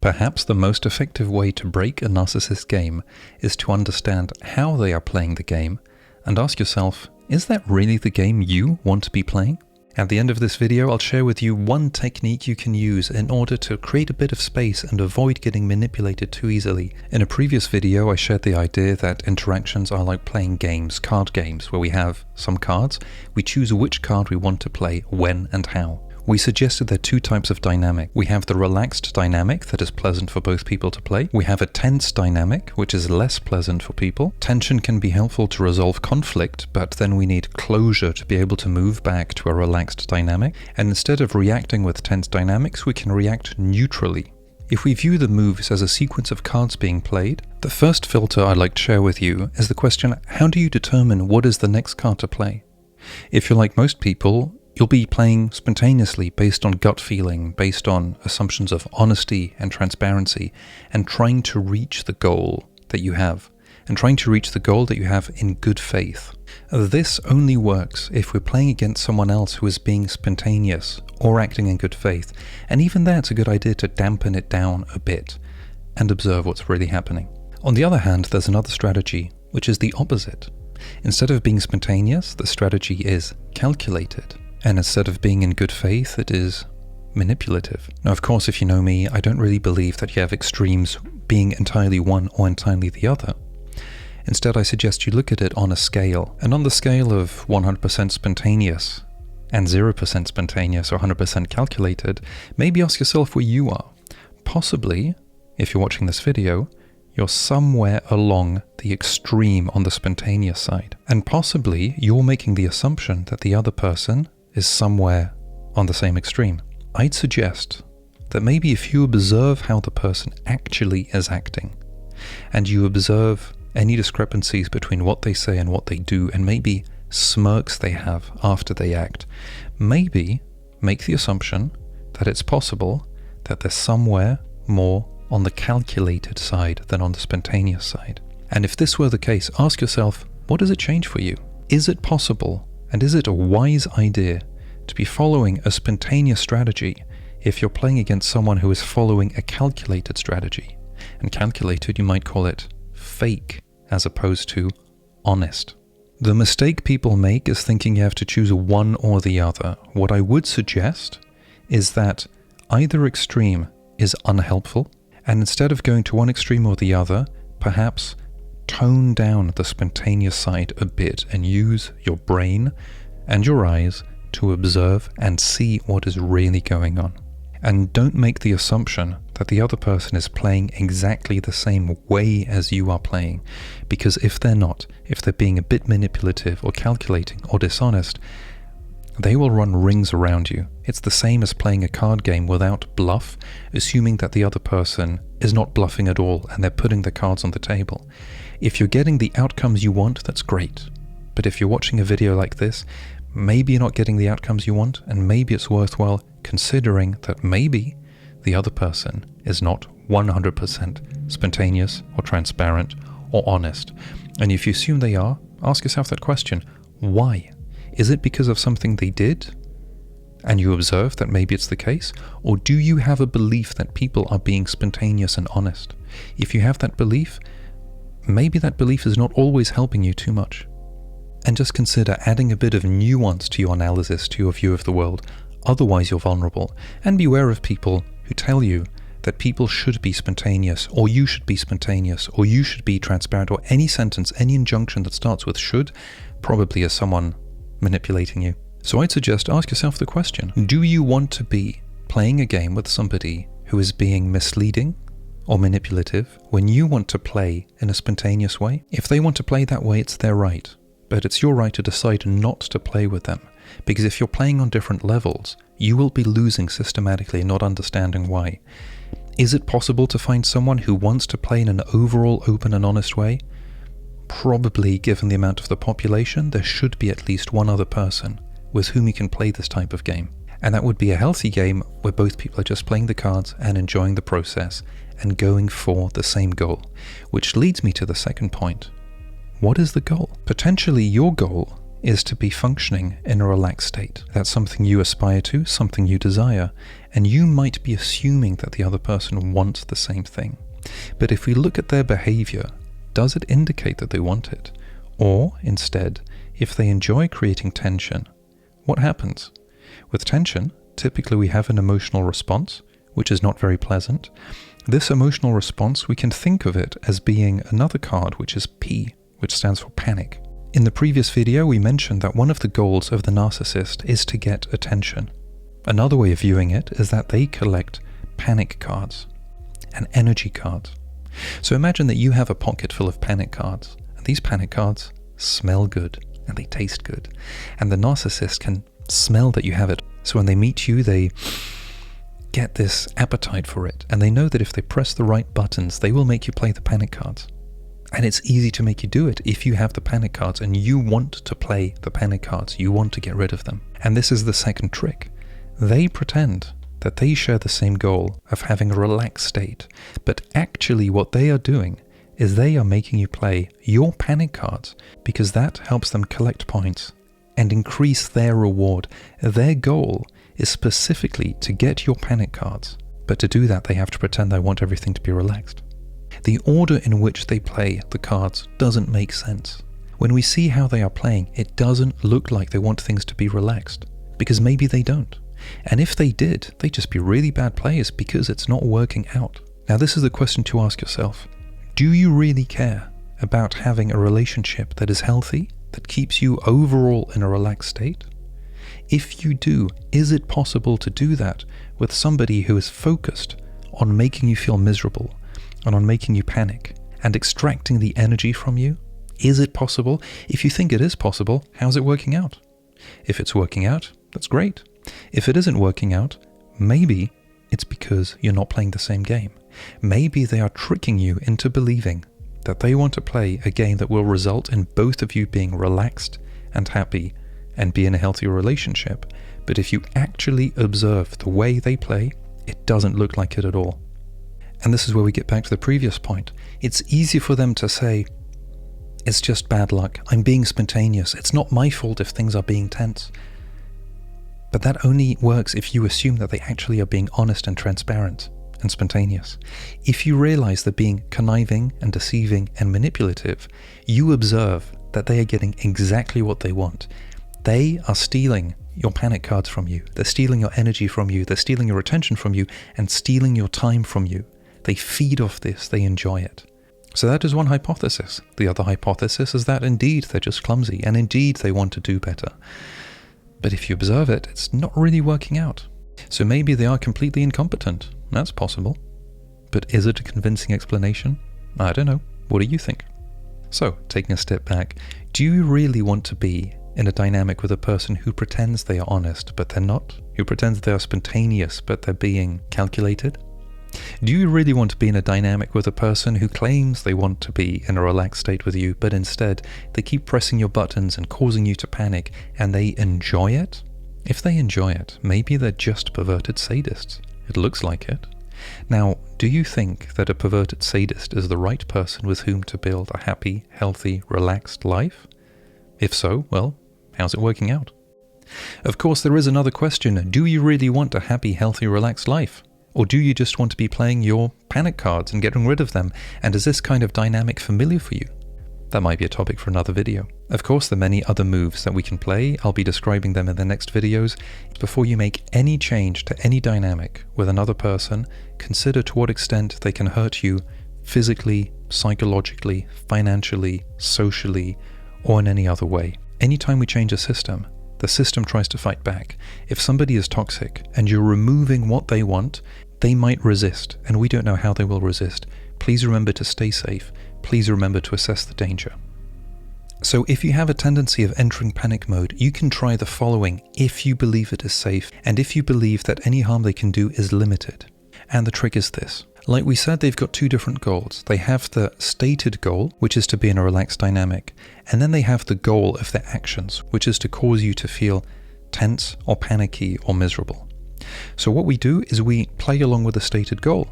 Perhaps the most effective way to break a narcissist game is to understand how they are playing the game and ask yourself, is that really the game you want to be playing? At the end of this video, I'll share with you one technique you can use in order to create a bit of space and avoid getting manipulated too easily. In a previous video, I shared the idea that interactions are like playing games, card games, where we have some cards. We choose which card we want to play, when and how. We suggested there are two types of dynamic. We have the relaxed dynamic that is pleasant for both people to play. We have a tense dynamic, which is less pleasant for people. Tension can be helpful to resolve conflict, but then we need closure to be able to move back to a relaxed dynamic. And instead of reacting with tense dynamics, we can react neutrally. If we view the moves as a sequence of cards being played, the first filter I'd like to share with you is the question, how do you determine what is the next card to play? If you're like most people, you'll be playing spontaneously based on gut feeling, based on assumptions of honesty and transparency, and trying to reach the goal that you have, in good faith. This only works if we're playing against someone else who is being spontaneous or acting in good faith, and even there it's a good idea to dampen it down a bit and observe what's really happening. On the other hand, there's another strategy, which is the opposite. Instead of being spontaneous, the strategy is calculated. And instead of being in good faith, it is manipulative. Now, of course, if you know me, I don't really believe that you have extremes being entirely one or entirely the other. Instead, I suggest you look at it on a scale. And on the scale of 100% spontaneous and 0% spontaneous or 100% calculated, maybe ask yourself where you are. Possibly, if you're watching this video, you're somewhere along the extreme on the spontaneous side. And possibly, you're making the assumption that the other person is somewhere on the same extreme. I'd suggest that maybe if you observe how the person actually is acting, and you observe any discrepancies between what they say and what they do, and maybe smirks they have after they act, maybe make the assumption that it's possible that they're somewhere more on the calculated side than on the spontaneous side. And if this were the case, ask yourself, what does it change for you? Is it possible, and is it a wise idea to be following a spontaneous strategy if you're playing against someone who is following a calculated strategy? And calculated, you might call it fake as opposed to honest. The mistake people make is thinking you have to choose one or the other. What I would suggest is that either extreme is unhelpful, and instead of going to one extreme or the other, perhaps tone down the spontaneous side a bit and use your brain and your eyes to observe and see what is really going on. And don't make the assumption that the other person is playing exactly the same way as you are playing, because if they're not, if they're being a bit manipulative or calculating or dishonest, they will run rings around you. It's the same as playing a card game without bluff, assuming that the other person is not bluffing at all and they're putting the cards on the table. If you're getting the outcomes you want, that's great. But if you're watching a video like this, maybe you're not getting the outcomes you want, and maybe it's worthwhile considering that maybe the other person is not 100% spontaneous or transparent or honest. And if you assume they are, ask yourself that question, why? Is it because of something they did and you observe that maybe it's the case? Or do you have a belief that people are being spontaneous and honest? If you have that belief, maybe that belief is not always helping you too much. And just consider adding a bit of nuance to your analysis, to your view of the world. Otherwise you're vulnerable. And beware of people who tell you that people should be spontaneous, or you should be spontaneous, or you should be transparent, or any sentence, any injunction that starts with should, probably is someone manipulating you. So I'd suggest ask yourself the question, do you want to be playing a game with somebody who is being misleading or manipulative when you want to play in a spontaneous way? If they want to play that way, it's their right. But it's your right to decide not to play with them. Because if you're playing on different levels, you will be losing systematically and not understanding why. Is it possible to find someone who wants to play in an overall open and honest way? Probably, given the amount of the population, there should be at least one other person with whom you can play this type of game. And that would be a healthy game where both people are just playing the cards and enjoying the process and going for the same goal. Which leads me to the second point. What is the goal? Potentially your goal is to be functioning in a relaxed state. That's something you aspire to, something you desire, and you might be assuming that the other person wants the same thing. But if we look at their behavior, does it indicate that they want it? Or, instead, if they enjoy creating tension, what happens? With tension, typically we have an emotional response, which is not very pleasant. This emotional response, we can think of it as being another card, which is P, which stands for panic. In the previous video, we mentioned that one of the goals of the narcissist is to get attention. Another way of viewing it is that they collect panic cards and energy cards. So imagine that you have a pocket full of panic cards, and these panic cards smell good and they taste good. And the narcissist can smell that you have it. So when they meet you, they get this appetite for it, and they know that if they press the right buttons, they will make you play the panic cards. And it's easy to make you do it if you have the panic cards and you want to play the panic cards, you want to get rid of them. And this is the second trick. They pretend that they share the same goal of having a relaxed state, but actually what they are doing is they are making you play your panic cards because that helps them collect points and increase their reward. Their goal is specifically to get your panic cards, but to do that they have to pretend they want everything to be relaxed. The order in which they play the cards doesn't make sense. When we see how they are playing, it doesn't look like they want things to be relaxed, because maybe they don't. And if they did, they'd just be really bad players because it's not working out. Now this is the question to ask yourself. Do you really care about having a relationship that is healthy, that keeps you overall in a relaxed state? If you do, is it possible to do that with somebody who is focused on making you feel miserable and on making you panic and extracting the energy from you? Is it possible? If you think it is possible, how's it working out? If it's working out, that's great. If it isn't working out, maybe it's because you're not playing the same game. Maybe they are tricking you into believing that they want to play a game that will result in both of you being relaxed and happy and be in a healthy relationship. But if you actually observe the way they play, it doesn't look like it at all. And this is where we get back to the previous point. It's easy for them to say, it's just bad luck, I'm being spontaneous, it's not my fault if things are being tense. But that only works if you assume that they actually are being honest and transparent and spontaneous. If you realize they're being conniving and deceiving and manipulative, you observe that they are getting exactly what they want. They are stealing your panic cards from you, they're stealing your energy from you, they're stealing your attention from you, and stealing your time from you. They feed off this, they enjoy it. So that is one hypothesis. The other hypothesis is that indeed they're just clumsy, and indeed they want to do better. But if you observe it, it's not really working out. So maybe they are completely incompetent. That's possible. But is it a convincing explanation? I don't know. What do you think? So, taking a step back, do you really want to be in a dynamic with a person who pretends they are honest, but they're not? Who pretends they are spontaneous, but they're being calculated? Do you really want to be in a dynamic with a person who claims they want to be in a relaxed state with you, but instead they keep pressing your buttons and causing you to panic, and they enjoy it? If they enjoy it, maybe they're just perverted sadists. It looks like it. Now, do you think that a perverted sadist is the right person with whom to build a happy, healthy, relaxed life? If so, well, how's it working out? Of course, there is another question. Do you really want a happy, healthy, relaxed life? Or do you just want to be playing your panic cards and getting rid of them? And is this kind of dynamic familiar for you? That might be a topic for another video. Of course, there are many other moves that we can play. I'll be describing them in the next videos. Before you make any change to any dynamic with another person, consider to what extent they can hurt you physically, psychologically, financially, socially, or in any other way. Anytime we change a system, the system tries to fight back. If somebody is toxic and you're removing what they want, they might resist, and we don't know how they will resist. Please remember to stay safe. Please remember to assess the danger. So if you have a tendency of entering panic mode, you can try the following if you believe it is safe and if you believe that any harm they can do is limited. And the trick is this. Like we said, they've got two different goals. They have the stated goal, which is to be in a relaxed dynamic, and then they have the goal of their actions, which is to cause you to feel tense or panicky or miserable. So what we do is we play along with the stated goal.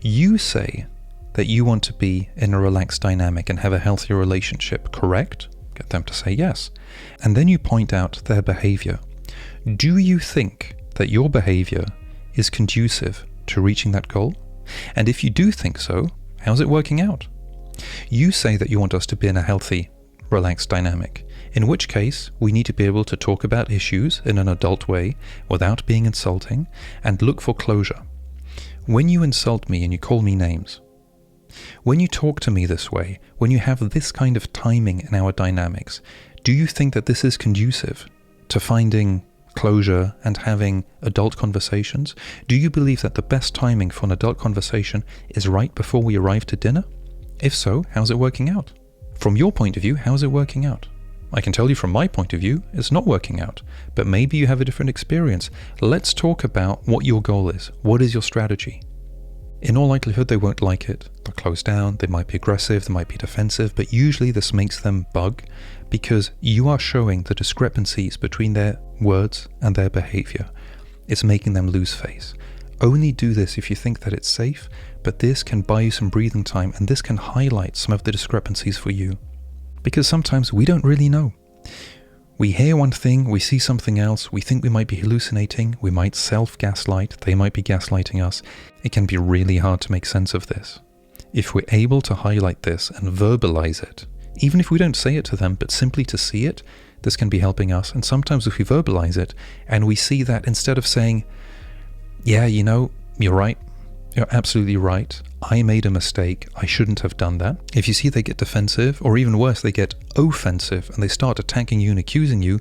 You say that you want to be in a relaxed dynamic and have a healthy relationship, correct? get them to say yes. And then you point out their behavior. Do you think that your behavior is conducive to reaching that goal? And if you do think so, how's it working out? You say that you want us to be in a healthy, relaxed dynamic, in which case we need to be able to talk about issues in an adult way without being insulting and look for closure. When you insult me and you call me names, when you talk to me this way, when you have this kind of timing in our dynamics, do you think that this is conducive to finding closure and having adult conversations? Do you believe that the best timing for an adult conversation is right before we arrive to dinner? If so, how's it working out? From your point of view, how's it working out? I can tell you from my point of view, it's not working out, but maybe you have a different experience. Let's talk about what your goal is. What is your strategy? In all likelihood, they won't like it. They'll close down, they might be aggressive, they might be defensive, but usually this makes them bug because you are showing the discrepancies between their words and their behavior. It's making them lose face. Only do this if you think that it's safe, but this can buy you some breathing time and this can highlight some of the discrepancies for you. Because sometimes we don't really know. We hear one thing, we see something else, we think we might be hallucinating, we might self-gaslight, they might be gaslighting us. It can be really hard to make sense of this. If we're able to highlight this and verbalize it, even if we don't say it to them, but simply to see it, this can be helping us. And sometimes if we verbalize it and we see that instead of saying, yeah, you know, you're right, you're absolutely right, I made a mistake, I shouldn't have done that. If you see they get defensive, or even worse, they get offensive and they start attacking you and accusing you,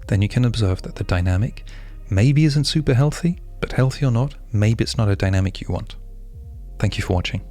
then you can observe that the dynamic maybe isn't super healthy, but healthy or not, maybe it's not a dynamic you want. Thank you for watching.